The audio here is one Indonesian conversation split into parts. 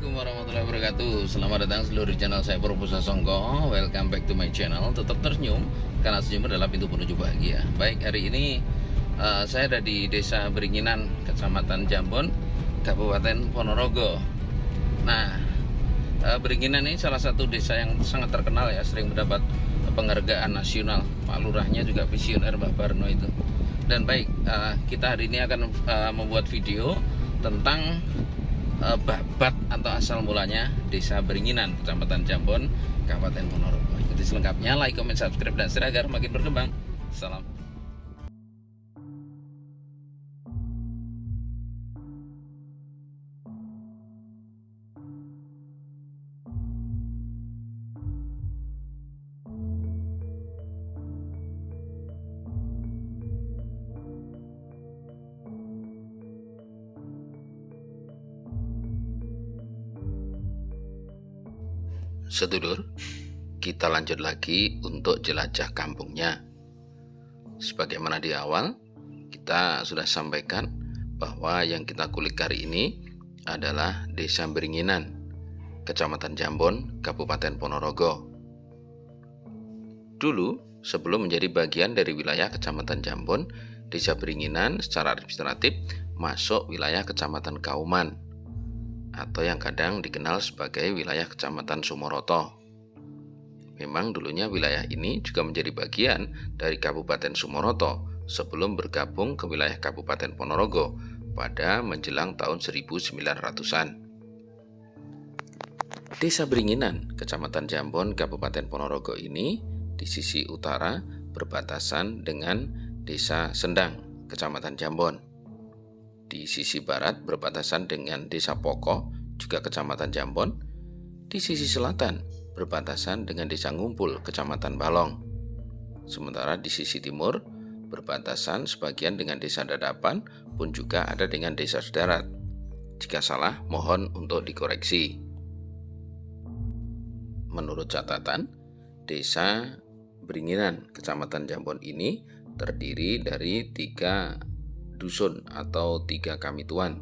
Assalamualaikum warahmatullahi wabarakatuh. Selamat datang seluruh channel saya Purwosa Songko. Welcome back to my channel. Tetap tersenyum karena senyum adalah pintu menuju bahagia. Baik, hari ini saya ada di Desa Beringinan, Kecamatan Jambon, Kabupaten Ponorogo. Nah, Beringinan ini salah satu desa yang sangat terkenal ya, sering mendapat penghargaan nasional. Pak Lurahnya juga visioner, Mbak Barno itu. Dan baik, kita hari ini akan membuat video tentang babat atau asal mulanya Desa Beringinan, Kecamatan Jambon, Kabupaten Ponorogo. Ikuti selengkapnya, like, comment, subscribe, dan share agar makin berkembang. Salam. Sedulur, kita lanjut lagi untuk jelajah kampungnya. Sebagaimana di awal, kita sudah sampaikan bahwa yang kita kulik hari ini adalah Desa Beringinan, Kecamatan Jambon, Kabupaten Ponorogo. Dulu, sebelum menjadi bagian dari wilayah Kecamatan Jambon, Desa Beringinan secara administratif masuk wilayah Kecamatan Kauman, atau yang kadang dikenal sebagai wilayah Kecamatan Sumoroto. Memang dulunya wilayah ini juga menjadi bagian dari Kabupaten Sumoroto sebelum bergabung ke wilayah Kabupaten Ponorogo pada menjelang tahun 1900-an. Desa Beringinan, Kecamatan Jambon, Kabupaten Ponorogo ini di sisi utara berbatasan dengan Desa Sendang, Kecamatan Jambon. Di sisi barat berbatasan dengan Desa Poko, juga Kecamatan Jambon. Di sisi selatan berbatasan dengan Desa Ngumpul, Kecamatan Balong. Sementara di sisi timur berbatasan sebagian dengan Desa Dadapan, pun juga ada dengan Desa Sedarat. Jika salah, mohon untuk dikoreksi. Menurut catatan, Desa Beringinan, Kecamatan Jambon ini terdiri dari 3 dusun atau 3 kamituan,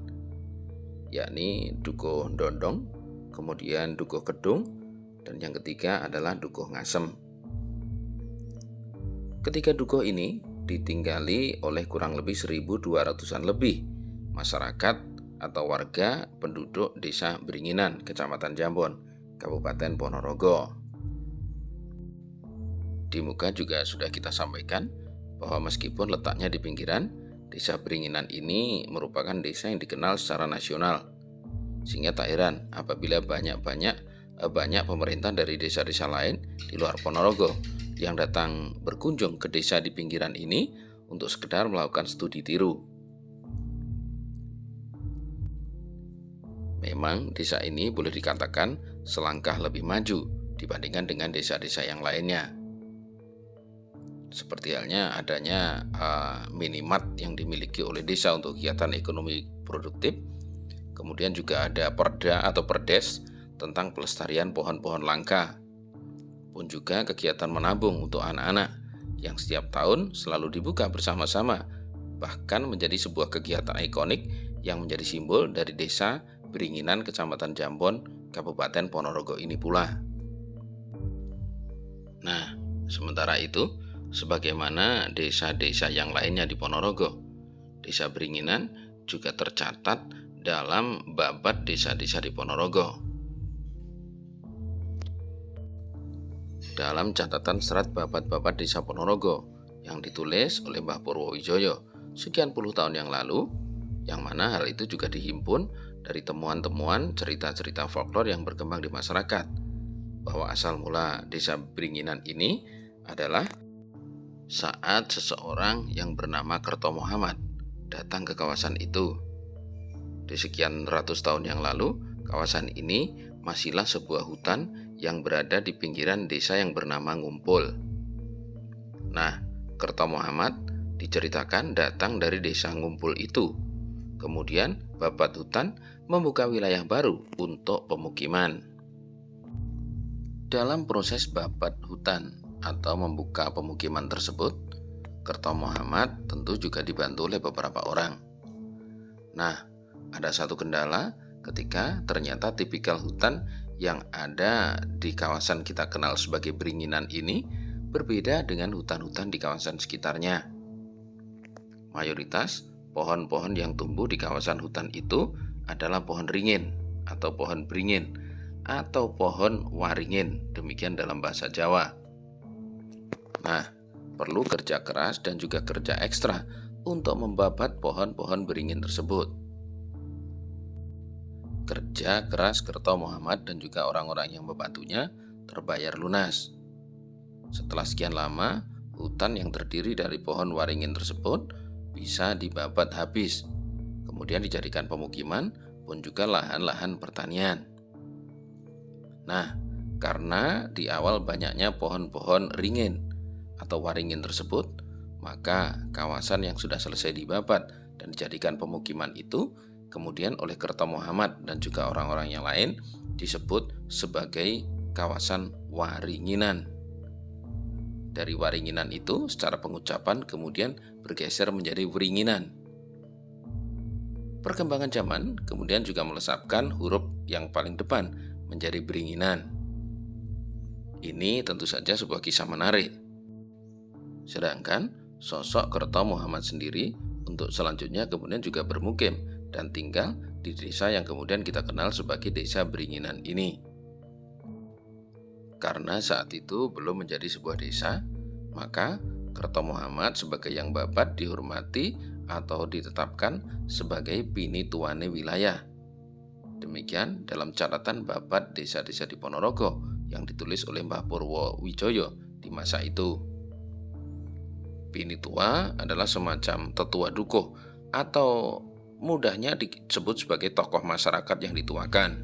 yakni Dukuh Dondong, kemudian Dukuh Kedung, dan yang ketiga adalah Dukuh Ngasem. Ketiga dukuh ini ditinggali oleh kurang lebih 1.200-an lebih masyarakat atau warga penduduk Desa Beringinan, Kecamatan Jambon, Kabupaten Ponorogo. Di muka juga sudah kita sampaikan bahwa meskipun letaknya di pinggiran, Desa Beringinan ini merupakan desa yang dikenal secara nasional, sehingga tak heran apabila banyak pemerintah dari desa-desa lain di luar Ponorogo yang datang berkunjung ke desa di pinggiran ini untuk sekedar melakukan studi tiru. Memang desa ini boleh dikatakan selangkah lebih maju dibandingkan dengan desa-desa yang lainnya. Seperti halnya adanya minimart yang dimiliki oleh desa untuk kegiatan ekonomi produktif. Kemudian juga ada perda atau perdes tentang pelestarian pohon-pohon langka. Pun juga kegiatan menabung untuk anak-anak yang setiap tahun selalu dibuka bersama-sama, bahkan menjadi sebuah kegiatan ikonik yang menjadi simbol dari Desa Beringinan, Kecamatan Jambon, Kabupaten Ponorogo ini pula. Nah, sementara itu, sebagaimana desa-desa yang lainnya di Ponorogo, Desa Beringinan juga tercatat dalam babat desa-desa di Ponorogo. Dalam catatan serat babat-babat Desa Ponorogo yang ditulis oleh Mbah Purwowijoyo sekian puluh tahun yang lalu, yang mana hal itu juga dihimpun dari temuan-temuan cerita-cerita folklore yang berkembang di masyarakat, bahwa asal mula Desa Beringinan ini adalah saat seseorang yang bernama Kerto Muhammad datang ke kawasan itu. Di sekian ratus tahun yang lalu, kawasan ini masihlah sebuah hutan yang berada di pinggiran desa yang bernama Ngumpul. Nah, Kerto Muhammad diceritakan datang dari desa Ngumpul itu. Kemudian, babat hutan membuka wilayah baru untuk pemukiman. Dalam proses babat hutan atau membuka pemukiman tersebut, Kerto Muhammad tentu juga dibantu oleh beberapa orang. Nah, ada satu kendala ketika ternyata tipikal hutan yang ada di kawasan kita kenal sebagai Beringinan ini berbeda dengan hutan-hutan di kawasan sekitarnya. Mayoritas pohon-pohon yang tumbuh di kawasan hutan itu adalah pohon ringin atau pohon beringin atau pohon waringin, demikian dalam bahasa Jawa. Nah, perlu kerja keras dan juga kerja ekstra untuk membabat pohon-pohon beringin tersebut. Kerja keras Kerto Muhammad dan juga orang-orang yang membantunya terbayar lunas. Setelah sekian lama, hutan yang terdiri dari pohon waringin tersebut bisa dibabat habis, kemudian dijadikan pemukiman pun juga lahan-lahan pertanian. Nah, karena di awal banyaknya pohon-pohon ringin atau waringin tersebut, maka kawasan yang sudah selesai dibabat dan dijadikan pemukiman itu kemudian oleh Kerto Muhammad dan juga orang-orang yang lain disebut sebagai kawasan waringinan. Dari waringinan itu secara pengucapan kemudian bergeser menjadi weringinan. Perkembangan zaman kemudian juga melesapkan huruf yang paling depan menjadi beringinan. Ini tentu saja sebuah kisah menarik. Sedangkan sosok Kerto Muhammad sendiri untuk selanjutnya kemudian juga bermukim dan tinggal di desa yang kemudian kita kenal sebagai desa Beringinan ini. Karena saat itu belum menjadi sebuah desa, maka Kerto Muhammad sebagai yang babat dihormati atau ditetapkan sebagai pinituane wilayah. Demikian dalam catatan babat desa-desa di Ponorogo yang ditulis oleh Mbah Purwo Wijoyo di masa itu. Pinitua adalah semacam tetua dukuh atau mudahnya disebut sebagai tokoh masyarakat yang dituakan.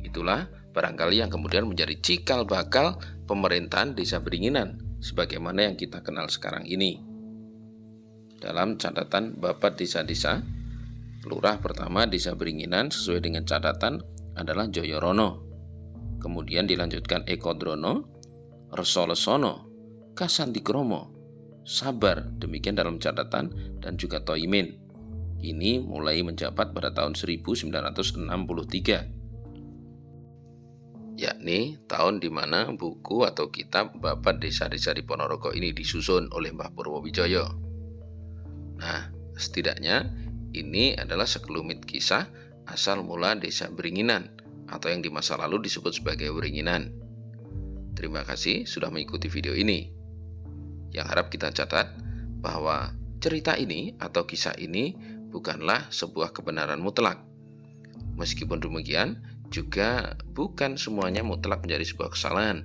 Itulah barangkali yang kemudian menjadi cikal bakal pemerintahan desa Beringinan sebagaimana yang kita kenal sekarang ini. Dalam catatan babat desa-desa, lurah pertama desa Beringinan sesuai dengan catatan adalah Joyorono. Kemudian dilanjutkan Ekodrono, Resolesono, Kasandikromo, Sabar, demikian dalam catatan, dan juga Toimin. Ini mulai menjabat pada tahun 1963. Yakni tahun di mana buku atau kitab babat desa-desa di Ponorogo ini disusun oleh Mbah Purwo Wijoyo. Nah, setidaknya ini adalah sekelumit kisah asal mula desa Beringinan atau yang di masa lalu disebut sebagai Weringinan. Terima kasih sudah mengikuti video ini. Yang harap kita catat bahwa cerita ini atau kisah ini bukanlah sebuah kebenaran mutlak. Meskipun demikian, juga bukan semuanya mutlak menjadi sebuah kesalahan.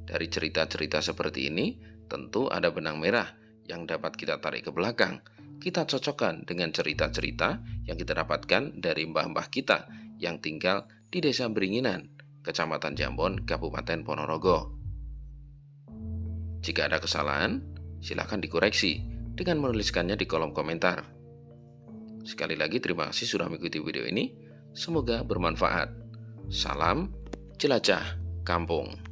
Dari cerita-cerita seperti ini, tentu ada benang merah yang dapat kita tarik ke belakang. Kita cocokkan dengan cerita-cerita yang kita dapatkan dari mbah-mbah kita yang tinggal di Desa Beringinan, Kecamatan Jambon, Kabupaten Ponorogo. Jika ada kesalahan, silakan dikoreksi dengan menuliskannya di kolom komentar. Sekali lagi terima kasih sudah mengikuti video ini. Semoga bermanfaat. Salam jelajah kampung.